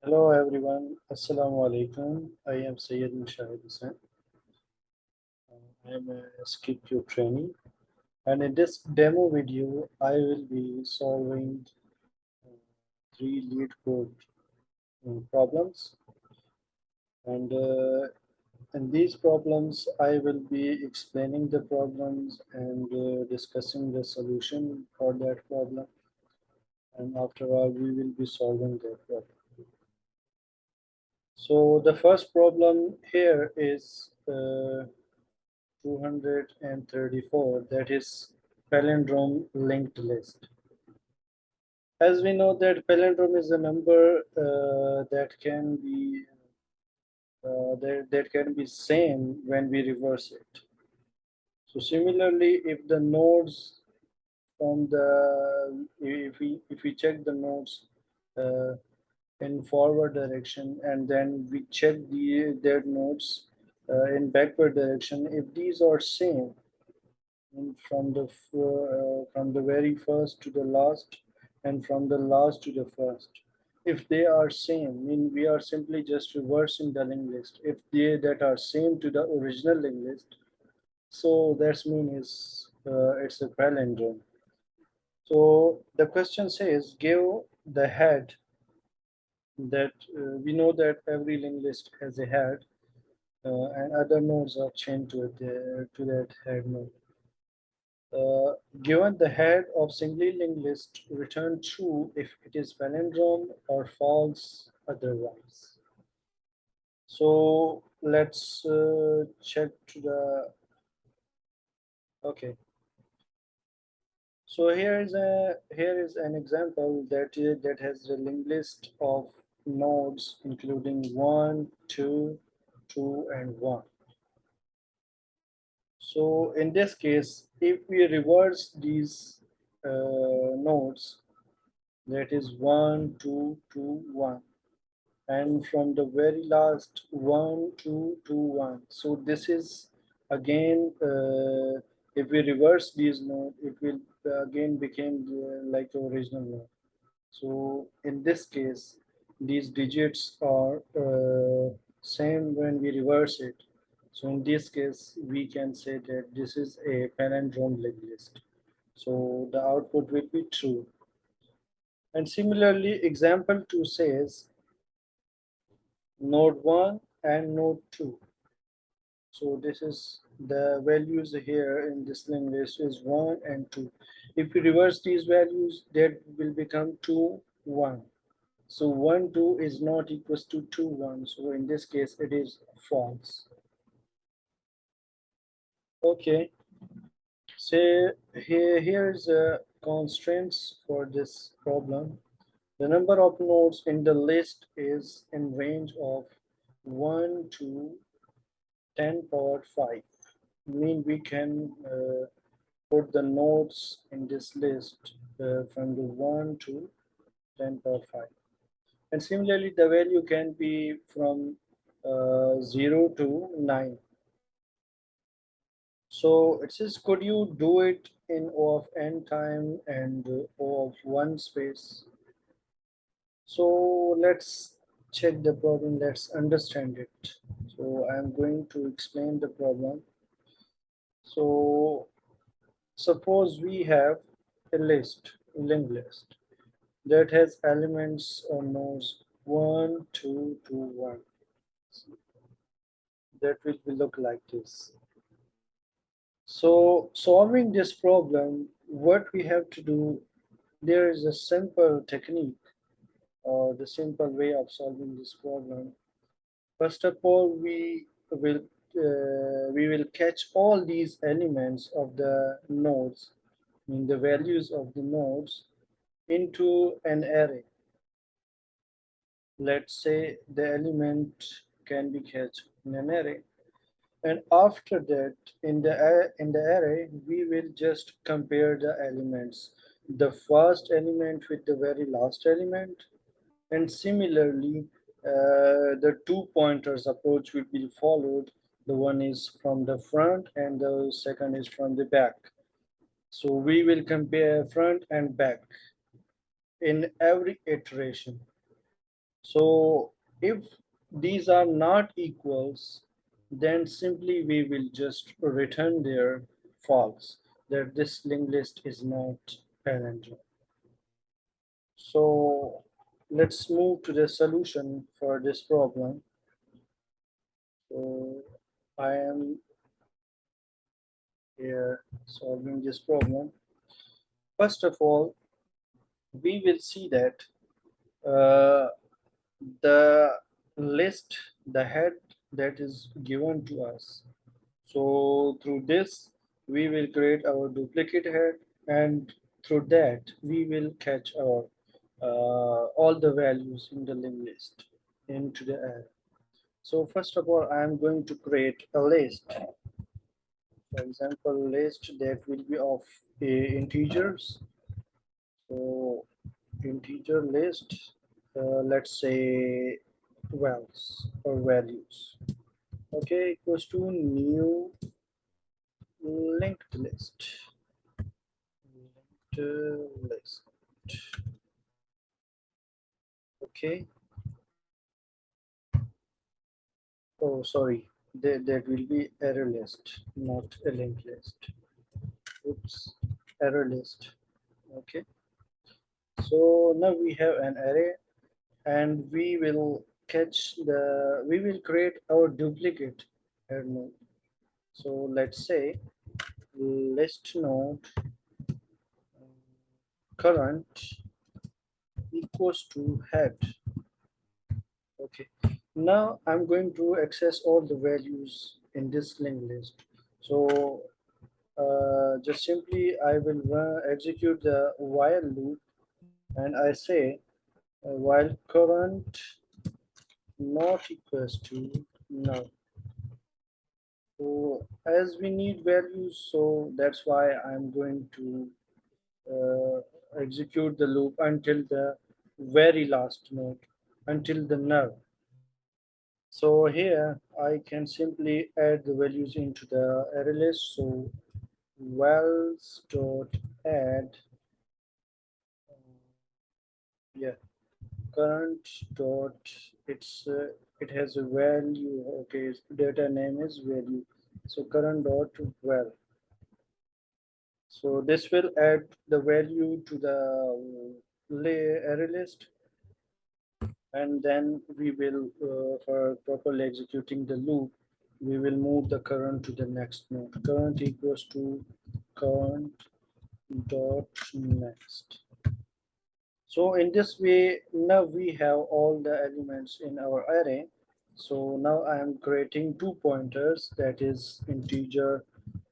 Hello everyone, Assalamu alaikum. I am Syed Mushahid Hussain. I am a SkillQ trainee, and in this demo video, I will be solving uh, three lead code problems. And in these problems, I will be explaining the problems and discussing the solution for that problem. And after all, we will be solving that problem. So the first problem here is 234, that is palindrome linked list. As we know that palindrome is a number that can be same when we reverse it. So similarly, if the nodes from the if we check the nodes uh, in forward direction and then we check their nodes in backward direction, if these are same, and from the very first to the last and from the last to the first, if they are same, mean we are simply just reversing the linked list. If they that are same to the original linked list, so that's mean is it's a palindrome. So the question says give the head that we know that every linked list has a head, and other nodes are chained to that head node. Given the head of singly linked list, return true if it is palindrome or false otherwise. So let's check to the okay. So here is an example that has the linked list of nodes including 1, 2, 2, and 1. So in this case, if we reverse these nodes, that is 1, 2, 2, 1, and from the very last 1, 2, 2, 1. So this is again, if we reverse these nodes, it will again become like the original node. So in this case, these digits are same when we reverse it. So in this case, we can say that this is a palindrome linked list. So the output will be true. And similarly, example 2 says node 1 and node 2. So this is the values here in this linked list is 1 and 2. If we reverse these values, that will become 2, 1. So 1, 2 is not equals to 2, 1. So in this case, it is false. Okay. So here's the constraints for this problem. The number of nodes in the list is in range of 1 to 10 power 5. Mean we can put the nodes in this list from the 1 to 10 power 5. And similarly, the value can be from 0 to 9. So it says, could you do it in O of n time and O of 1 space? So let's check the problem, let's understand it. So I'm going to explain the problem. So suppose we have a linked list that has elements or nodes 1, 2, 2, 1. That will be look like this. So solving this problem, what we have to do, there is a simple technique or the simple way of solving this problem. First of all, we will catch all these elements of the nodes, I mean the values of the nodes, into an array. Let's say the element can be catched in an array. And after that, in the array, we will just compare the elements, the first element with the very last element, and similarly, the two pointers approach will be followed. The one is from the front, and the second is from the back. So we will compare front and back in every iteration. So if these are not equals, then simply we will just return their false, that this linked list is not palindrome. So let's move to the solution for this problem. So I am here solving this problem. First of all, we will see that uh, the list, the head that is given to us. So through this, we will create our duplicate head, and through that, we will catch our all the values in the linked list into the array. So first of all, I am going to create a list. For example, list that will be of integers. So integer list, let's say vals or values. Okay, equals to new linked list. Linked list. Okay. Oh, sorry. That will be error list, not a linked list. Oops, error list. Okay. So now we have an array, and we will create our duplicate head node. So let's say list node current equals to head. Okay, now I'm going to access all the values in this linked list. So just simply I will execute the while loop, and I say while current not equals to null. So as we need values, so that's why I'm going to execute the loop until the very last node, until the null. So here I can simply add the values into the array list. So vals dot add, yeah, current dot, it has a value. Okay, its data name is value. So current dot val. So this will add the value to the array list, and then we will, for properly executing the loop, we will move the current to the next node. Current equals to current dot next. So in this way, now we have all the elements in our array. So now I am creating two pointers, that is integer,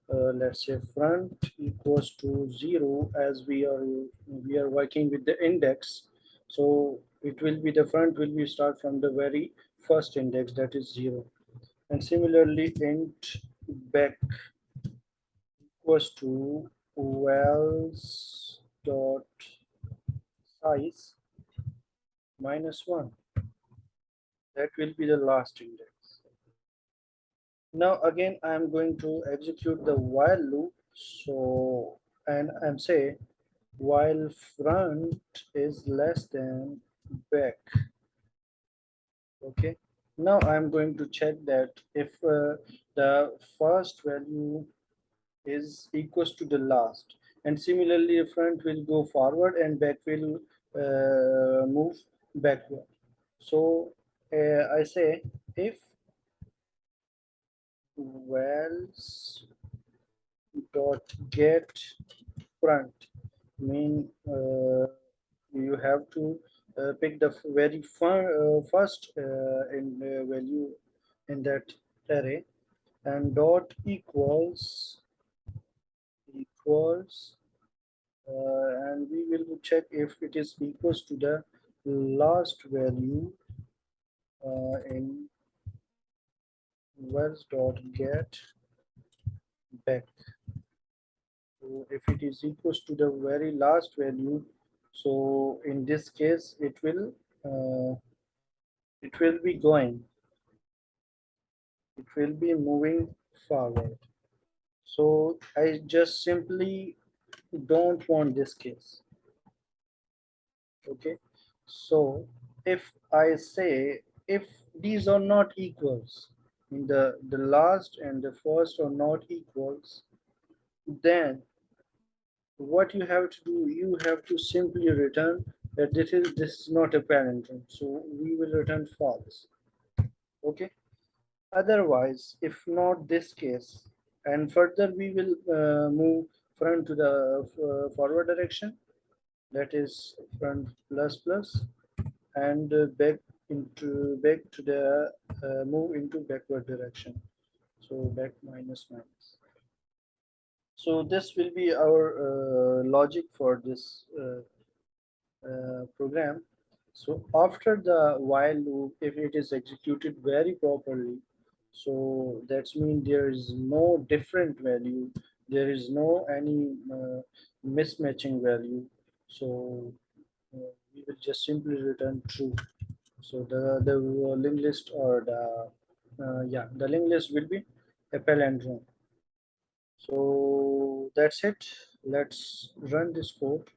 let's say front equals to 0, as we are working with the index. So it will be, the front will be start from the very first index, that is 0. And similarly int back equals to vals dot size -1, that will be the last index. Now again I'm going to execute the while loop. So, and say while front is less than back. Okay, now I'm going to check that if the first value is equals to the last, and similarly front will go forward and back will move backward. So I say if vals dot get front, mean you have to pick the very first in value in that array, and dot equals and we will check if it is equals to the last value in vals dot get back. So if it is equals to the very last value, so in this case it will be going, it will be moving forward. So I just simply don't want this case. Okay, so if I say if these are not equals, the last and the first are not equals, then what you have to do, you have to simply return that this is not a palindrome. So we will return false. Okay. Otherwise, if not this case, and further we will move front to the forward direction, that is front plus plus, and back to the move into backward direction. So back minus minus. So this will be our logic for this program. So after the while loop, if it is executed very properly, so that's mean there is no different value, there is no any mismatching value. So we will just simply return true. So the linked list or the yeah, the linked list will be a palindrome. So that's it. Let's run this code.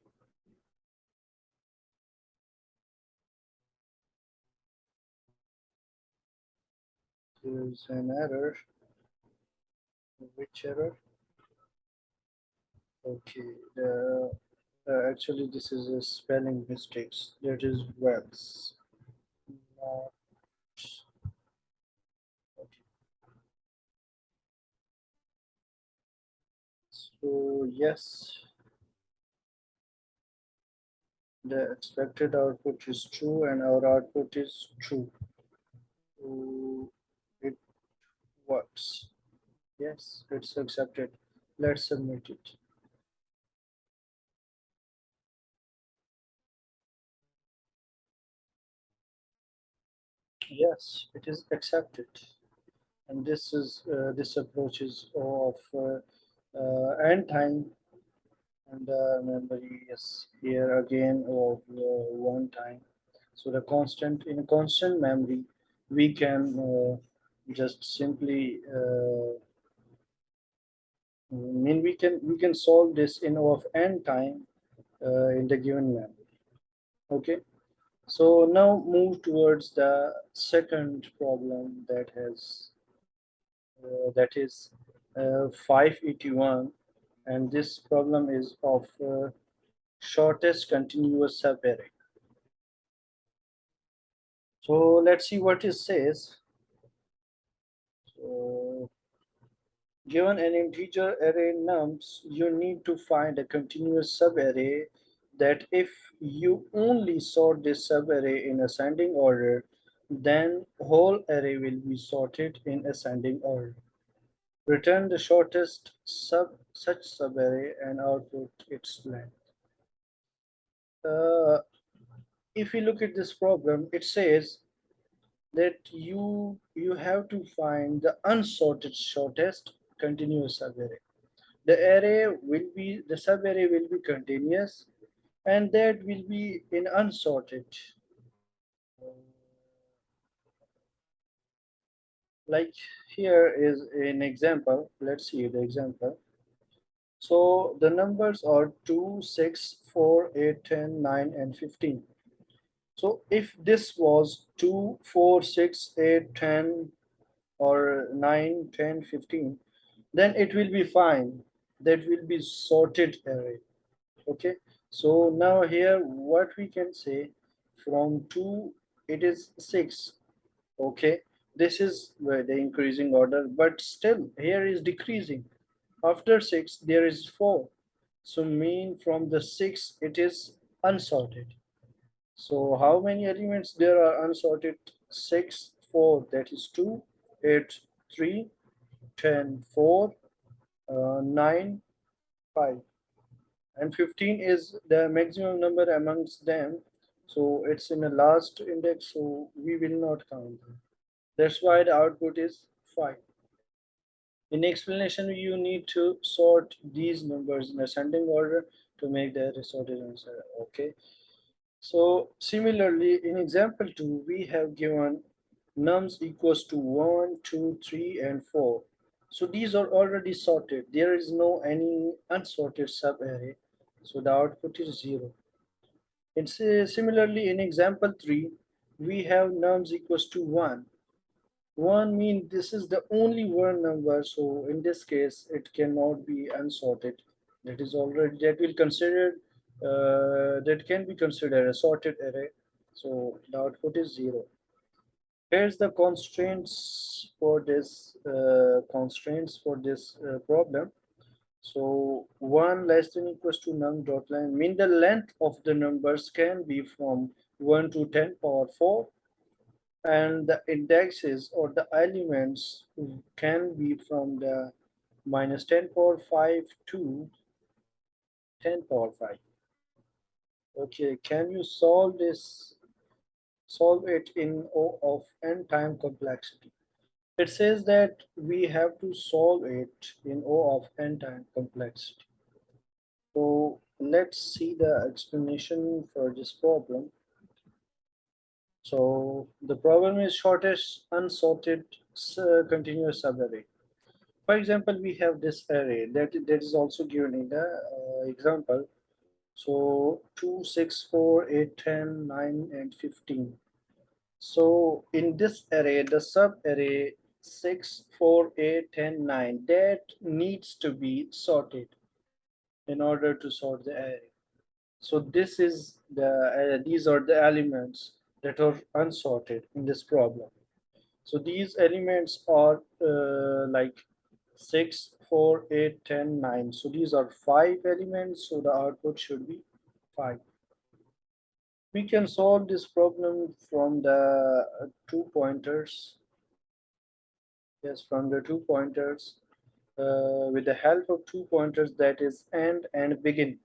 There is an error. Which error? Okay. Actually, this is a spelling mistakes. That is wells. Not okay. So yes, the expected output is true, and our output is true. So it works. Yes, it's accepted. Let's submit it. Yes, it is accepted. And this approach is of end time and memory is here again of one time. So the constant in a constant memory, we can just simply mean we can solve this in of n time in the given memory. Okay. So now move towards the second problem that is 581, and this problem is of shortest continuous subarray. So let's see what it says. So given an integer array nums, you need to find a continuous subarray that if you only sort this subarray in ascending order, then whole array will be sorted in ascending order. Return the shortest such subarray and output its length. Uh, if you look at this problem, it says that you have to find the unsorted shortest continuous subarray. The subarray will be continuous, and that will be in unsorted. Like here is an example. Let's see the example. So the numbers are 2, 6, 4, 8, 10, 9, and 15. So if this was 2, 4, 6, 8, 10, or 9, 10, 15, then it will be fine. That will be sorted array. Okay. So now here what we can say, from 2 it is 6. Okay. This is where the increasing order, but still here is decreasing. After 6 there is 4. So mean from the 6 it is unsorted. So how many elements there are unsorted? 6, 4, that is 2, 8, 3, 10, 4, 9, 5. And 15 is the maximum number amongst them. So it's in the last index, so we will not count them. That's why the output is 5. In explanation, you need to sort these numbers in ascending order to make the sorted answer. Okay. So similarly, in example 2, we have given nums equals to 1, 2, 3, and 4. So these are already sorted. There is no any unsorted subarray. So the output is 0. It's similarly in example 3, we have nums equals to 1. 1 means this is the only one number, so in this case it cannot be unsorted. That is already, that will consider, that can be considered a sorted array. So the output is 0. Here's the constraints for this problem. So 1 less than equals to num dot line mean the length of the numbers can be from 1 to 10 power 4, and the indexes or the elements can be from the minus 10 power 5 to 10 power 5. Okay, can you solve it in O of n time complexity? It says that we have to solve it in O of n time complexity. So let's see the explanation for this problem. So the problem is shortest unsorted continuous subarray. For example, we have this array that is also given in the example. So 2, 6, 4, 8, 10, 9, and 15. So in this array, the sub-array 6, 4, 8, 10, 9, that needs to be sorted in order to sort the array. So these are the elements that are unsorted in this problem. So these elements are like 6, 4, 8, 10, 9. So these are 5 elements, so the output should be 5. We can solve this problem from the two pointers. Yes, from the two pointers with the help of two pointers, that is end and begin.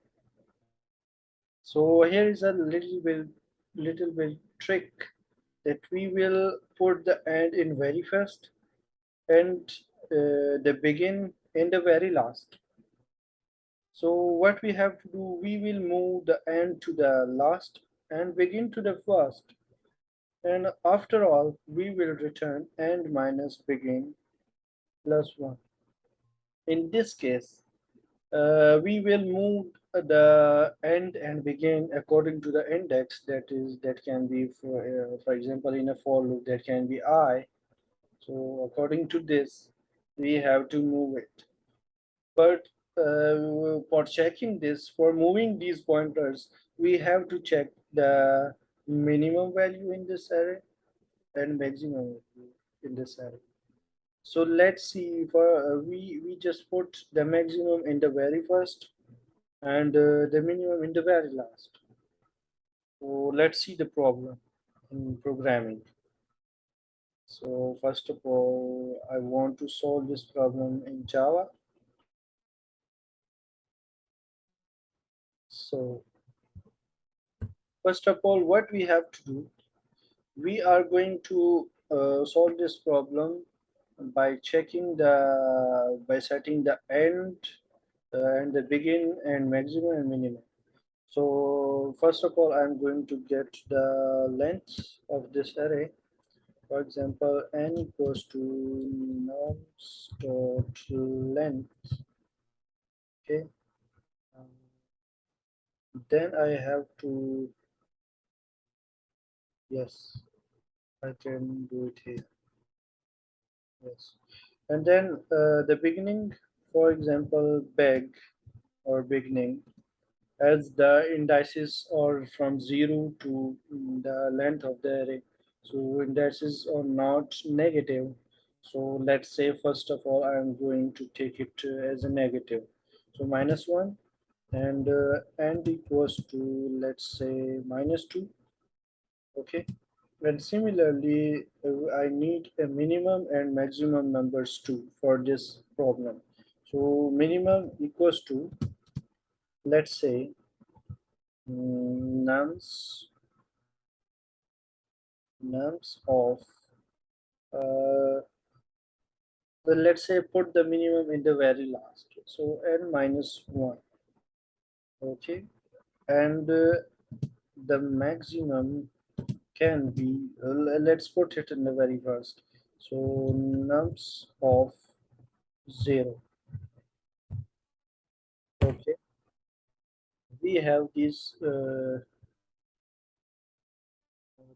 So here is a little bit trick that we will put the end in very first and the begin in the very last. So what we have to do, we will move the end to the last and begin to the first. And after all, we will return end minus begin plus 1. In this case, we will move the end and begin according to the index that can be for example in a for loop that can be I. So according to this, we have to move it. But for checking this, for moving these pointers, we have to check the minimum value in this array and maximum value in this array. So let's see, for we just put the maximum in the very first and the minimum in the very last. So let's see the problem in programming. So first of all, I want to solve this problem in Java. So first of all, what we have to do, we are going to solve this problem by setting the end and the begin and maximum and minimum. So first of all, I'm going to get the length of this array. For example, n equals to nums dot length. Okay. Um, then I have to, yes, I can do it here. Yes. And then the beginning, for example, beg or beginning, as the indices are from 0 to the length of the array. So indices are not negative. So let's say first of all I'm going to take it as a negative. So minus 1 and equals to, let's say, minus 2. Okay. And similarly, I need a minimum and maximum numbers too for this problem. So minimum equals to, let's say, nums of let's say put the minimum in the very last, so n minus 1. Okay. And the maximum can be, let's put it in the very first, so nums of 0. Okay, we have these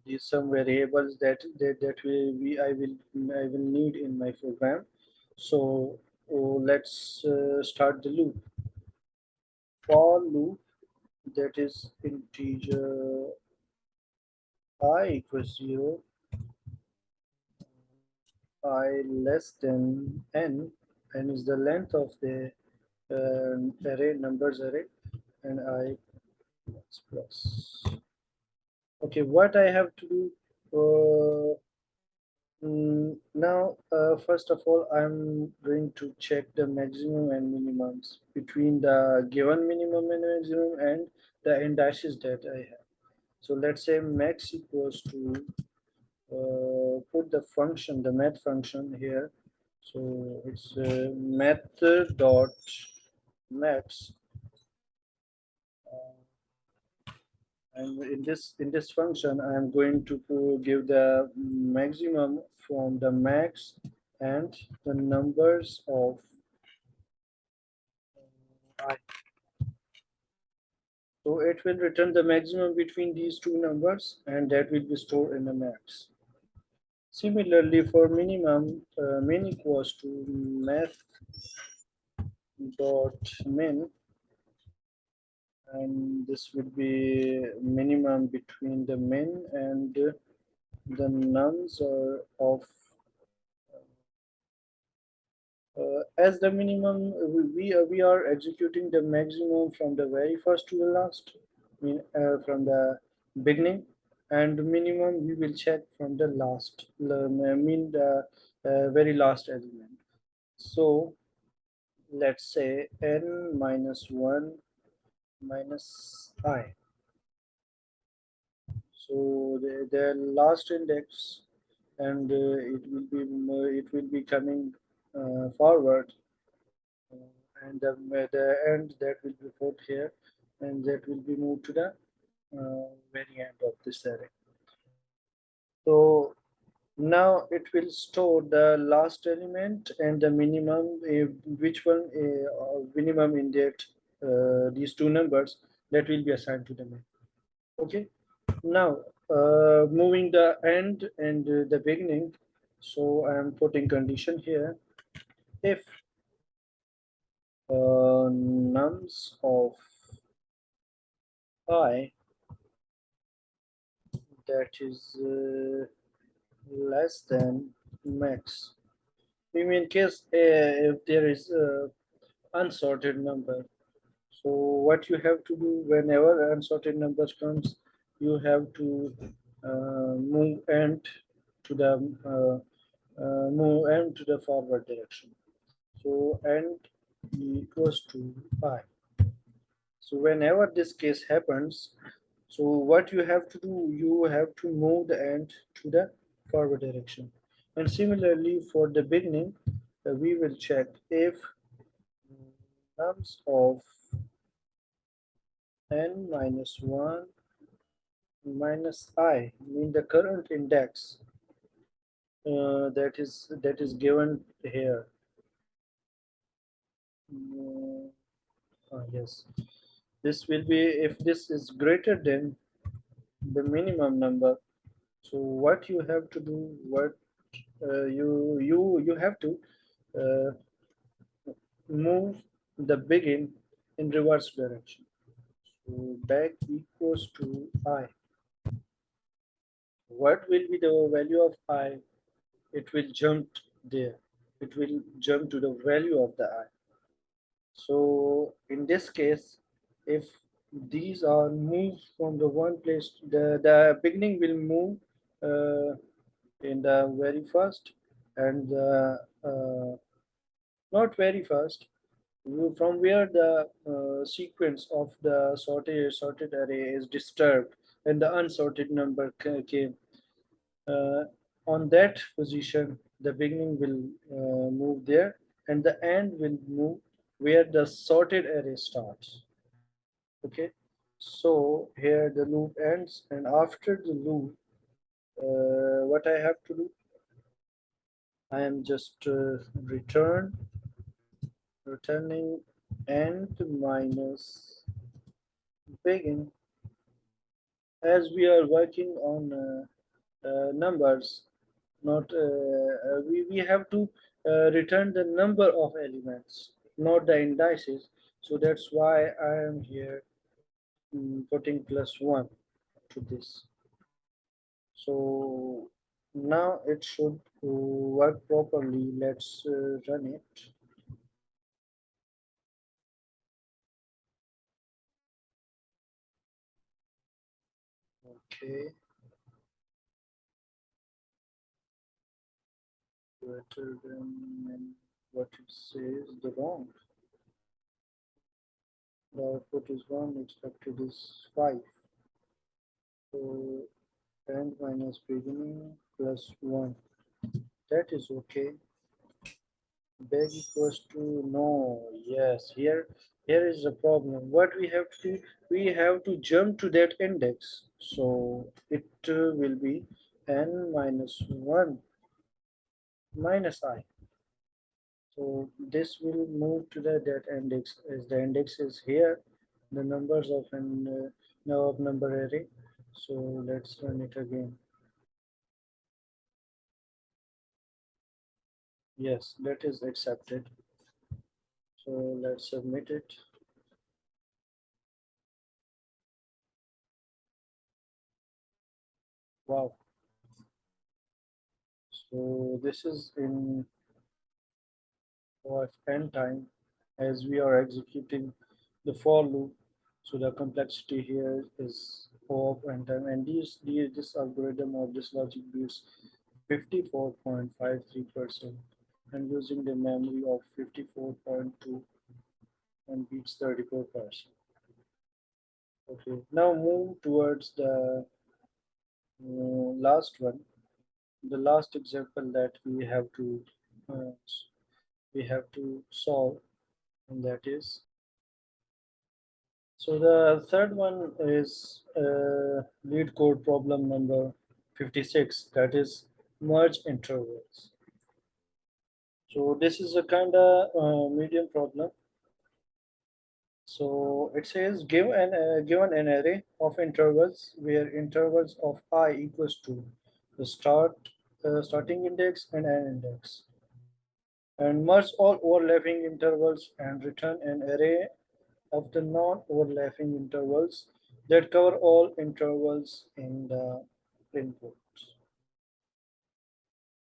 these some variables that I will need in my program. So let's start the loop. For loop that is integer I equals 0, I less than n is the length of the array, numbers array, and I plus. Okay, what I have to do now, first of all, I'm going to check the maximum and minimums between the given minimum and maximum and the indices that I have. So let's say max equals to put the function, the math function here. So it's method dot max, and in this function, I'm going to give the maximum from the max and the numbers of I. So it will return the maximum between these two numbers, and that will be stored in the max. Similarly, for minimum, min equals to math dot min, and this will be minimum between the min and the nums of as the minimum, we are executing the maximum from the very first to the last, from the beginning, and the minimum we will check from the last, mean the very last element. So let's say n minus 1 minus I. So the last index, and it will be coming forward, and the end that will be put here, and that will be moved to the very end of this array. So now it will store the last element and the minimum, which one minimum in that these two numbers that will be assigned to the main. Okay. Now moving the end and the beginning. So I am putting condition here. If nums of I that is less than max. In case if there is a unsorted number, so what you have to do whenever unsorted numbers comes, you have to move end to the forward direction. So end equals to I. So whenever this case happens, so what you have to do, you have to move the end to the forward direction. And similarly for the beginning, we will check if nums of n minus 1 minus I, mean the current index that is given here. Mm, yes, this will be if this is greater than the minimum number. So what you have to do, what you have to uh, move the begin in reverse direction. So back equals to I. What will be the value of I? It will jump there. It will jump to the value of the I. So in this case, if these are moved from the one place, the beginning will move in the very first, and not very first, from where the sequence of the sorted array is disturbed and the unsorted number came. Uh, on that position, the beginning will move there, and the end will move where the sorted array starts. Okay, so here the loop ends, and after the loop, what I have to do, I am just returning end minus begin as we are working on numbers, not we have to return the number of elements, not the indices. So that's why I am here putting +1 to this. So now it should work properly. Let's run it. Okay, greater than what it says, the wrong. The output is 1, expected is 5. So end minus beginning +1. That is okay. Bag equals to no. Yes, here is the problem. What we have to do, we have to jump to that index. So it will be n minus 1 minus I. So this will move to that index as the index is here, the numbers of an now of number array. So let's run it again. Yes, that is accepted. So let's submit it. Wow. So this is in of n time as we are executing the for loop. So the complexity here is O of n time, and this algorithm or this logic beats 54.53% and using the memory of 54.2 and beats 34%. Okay, now move towards the last one, the last example that uh, we have to solve, and that is, so the third one is lead code problem number 56, that is merge intervals. So this is a kind of medium problem. So it says given an array of intervals where intervals of I equals to the starting index and an index, and merge all overlapping intervals and return an array of the non-overlapping intervals that cover all intervals in the input.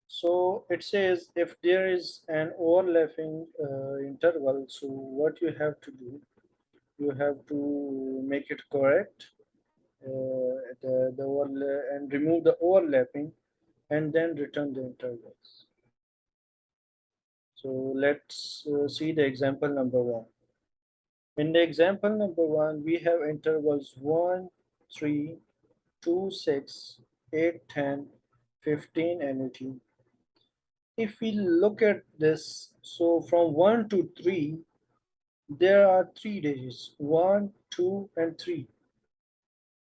So it says if there is an overlapping interval, so what you have to do, you have to make it correct, and remove the overlapping and then return the intervals. So let's see the example number 1. In the example number 1, we have intervals 1, 3, 2, 6, 8, 10, 15, and 18. If we look at this, so from 1 to 3, there are 3 digits, 1, 2, and 3.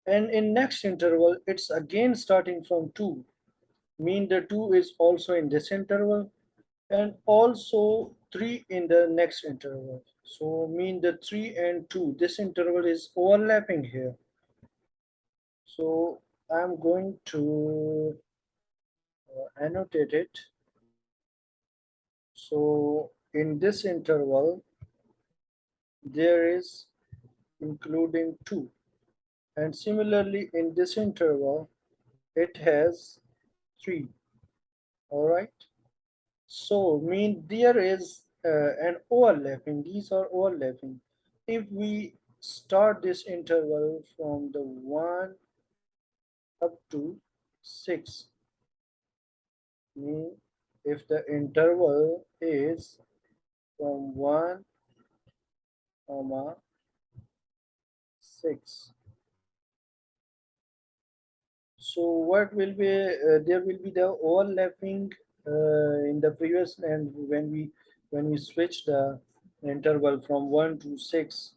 And in next interval, it's again starting from 2, mean the 2 is also in this interval, and also 3 in the next interval. So mean the 3 and 2, this interval is overlapping here. So I'm going to annotate it. So in this interval, there is including 2. And similarly, in this interval, it has 3. All right. So mean there is an overlapping. These are overlapping. If we start this interval from the 1 up to 6, mean if the interval is from 1 comma 6, so what will be there will be the overlapping in the previous, and when we switch the interval from 1 to 6,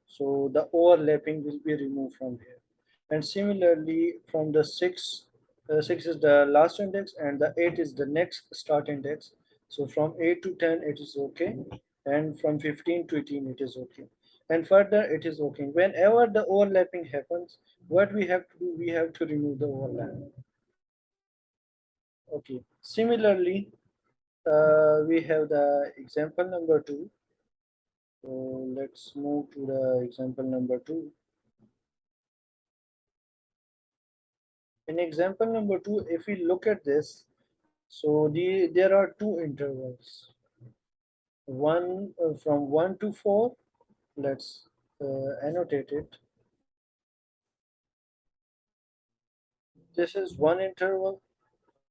so the overlapping will be removed from here. And similarly from the 6, 6 is the last index and the 8 is the next start index. So from 8 to 10 it is okay, and from 15 to 18 it is okay, and further it is okay. Whenever the overlapping happens, What we have to do, we have to remove the overlap. Okay. Similarly, we have the example number two. So let's move to the example number two. In example number two, if we look at this, so there are two intervals. One from 1 to 4. Let's annotate it. This is one interval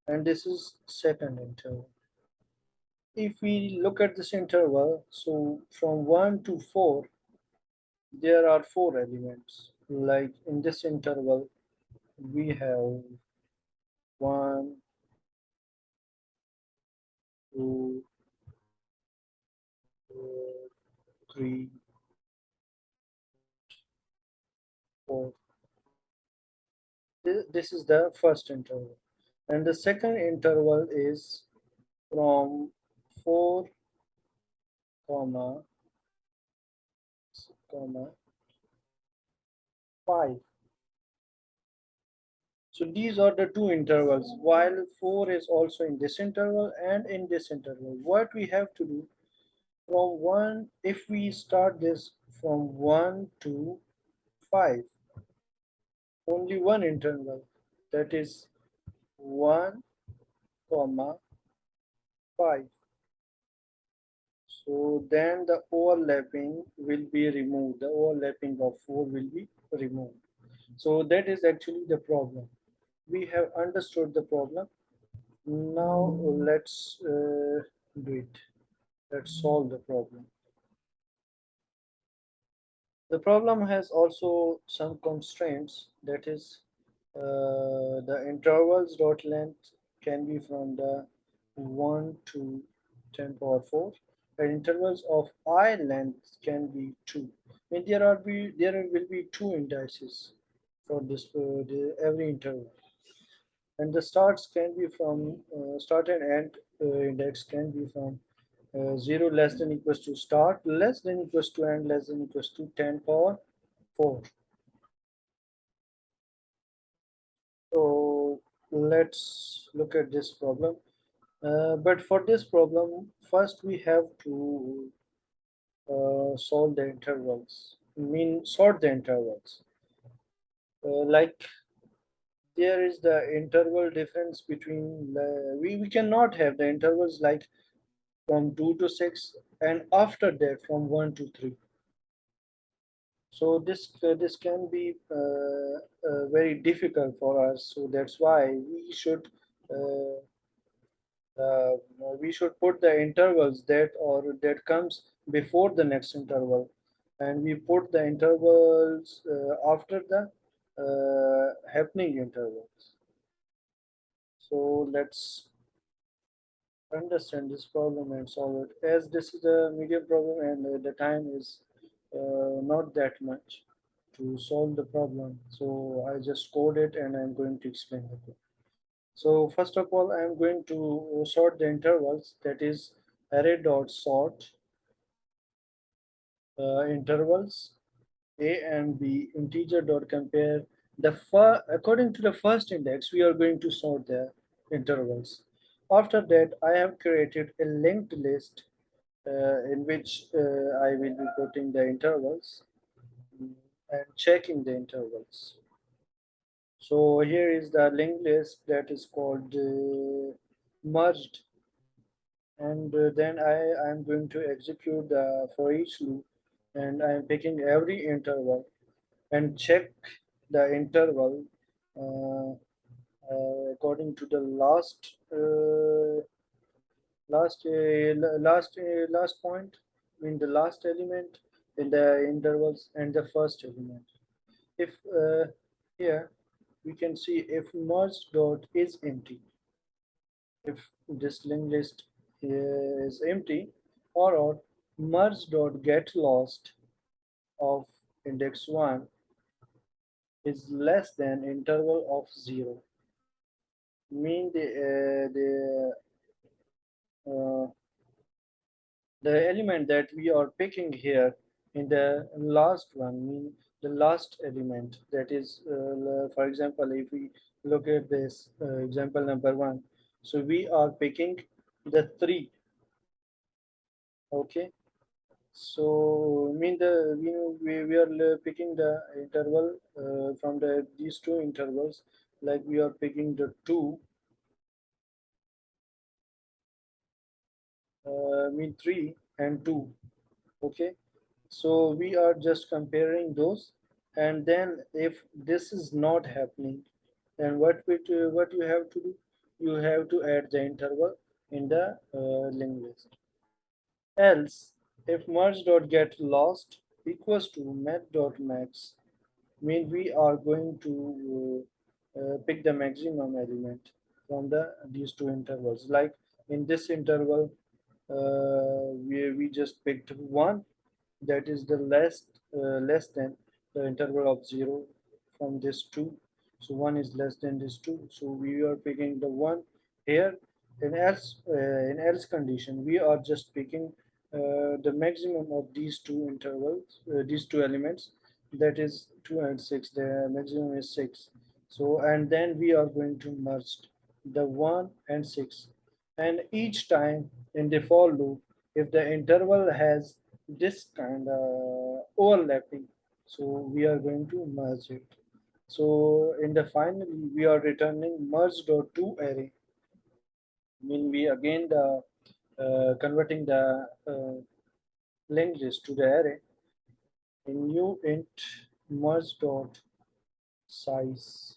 and this is second interval. If we look at this interval, so from 1 to 4, there are four elements. Like in this interval, we have 1, 2, 3, 4. This is the first interval. And the second interval is from 4, comma, comma 5. So these are the two intervals, while 4 is also in this interval and in this interval. What we have to do from 1, if we start this from 1 to 5, only one interval, that is 1, comma 5. So then the overlapping will be removed. The overlapping of 4 will be removed. So that is actually the problem. We have understood the problem. Now let's do it. Let's solve the problem. The problem has also some constraints. That is, the intervals dot length can be from the 1 to 10 power 4, and intervals of I length can be 2. And there will be two indices for this every interval, and the starts can be from start and end index can be from 0 less than equals to start, less than equals to end, less than equals to 10 power 4. So let's look at this problem. But for this problem, first we have to solve the intervals, mean sort the intervals. Like there is the interval difference between, we cannot have the intervals like from 2 to 6 and after that from 1 to 3. So this can be very difficult for us. So that's why uh, uh, we should put the intervals that comes before the next interval, and we put the intervals after the happening intervals. So let's understand this problem and solve it. As this is a medium problem and the time is not that much to solve the problem, so I just code it and I'm going to explain it. So first of all, I'm going to sort the intervals. That is array dot sort intervals a and b integer dot compare. According to the first index, we are going to sort the intervals. After that, I have created a linked list in which I will be putting the intervals and checking the intervals. So here is the linked list that is called merged, and then I am going to execute the for each loop, and I am picking every interval and check the interval uh, according to the last point, I mean the last element in the intervals and the first element. If here we can see if merge dot is empty, if this linked list is empty, or merge dot get lost of index 1 is less than interval of 0, mean uh, the element that we are picking here in the last one, mean the last element, that is for example, if we look at this example number one, so we are picking the 3. Okay, so mean the we are picking the interval from these two intervals, like we are picking the 2 mean 3 and 2. Okay, so we are just comparing those, and then if this is not happening, then what you have to do, you have to add the interval in the linked list. Else, if merge dot get lost equals to met dot max, mean we are going to pick the maximum element from these two intervals. Like in this interval, we just picked 1, that is the less than the interval of 0 from this 2. So 1 is less than this 2, so we are picking the 1 here. In else condition, we are just picking the maximum of these two intervals, these two elements, that is 2 and 6, the maximum is 6. So and then we are going to merge the 1 and 6, and each time in the for loop, if the interval has this kind of overlapping, so we are going to merge it. So in the finally we are returning merge dot to array, mean we again the converting the linked list to the array in new int merge dot size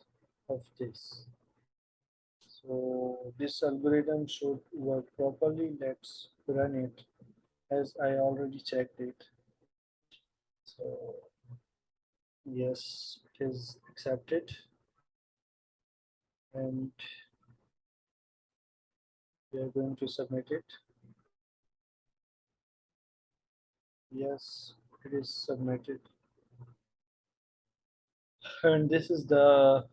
of this. So this algorithm should work properly. Let's run it, as I already checked it. So yes, it is accepted, and we are going to submit it. Yes, it is submitted. And this is the,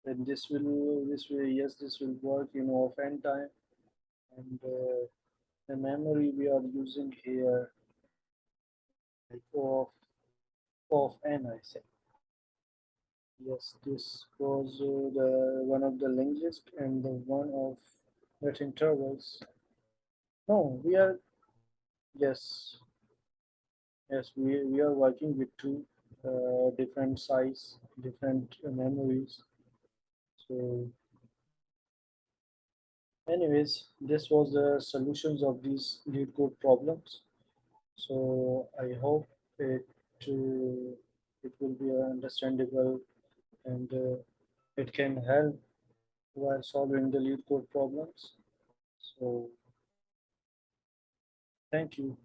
and this will yes, this will work in offline time. And the memory we are using here, like of n, I say. Yes, this was the one of the linked list and the one of that intervals. No, we are, yes, yes, we are working with two different size, different memories. So anyways, this was the solutions of these lead code problems. So I hope it will be understandable, and it can help while solving the lead code problems. So thank you.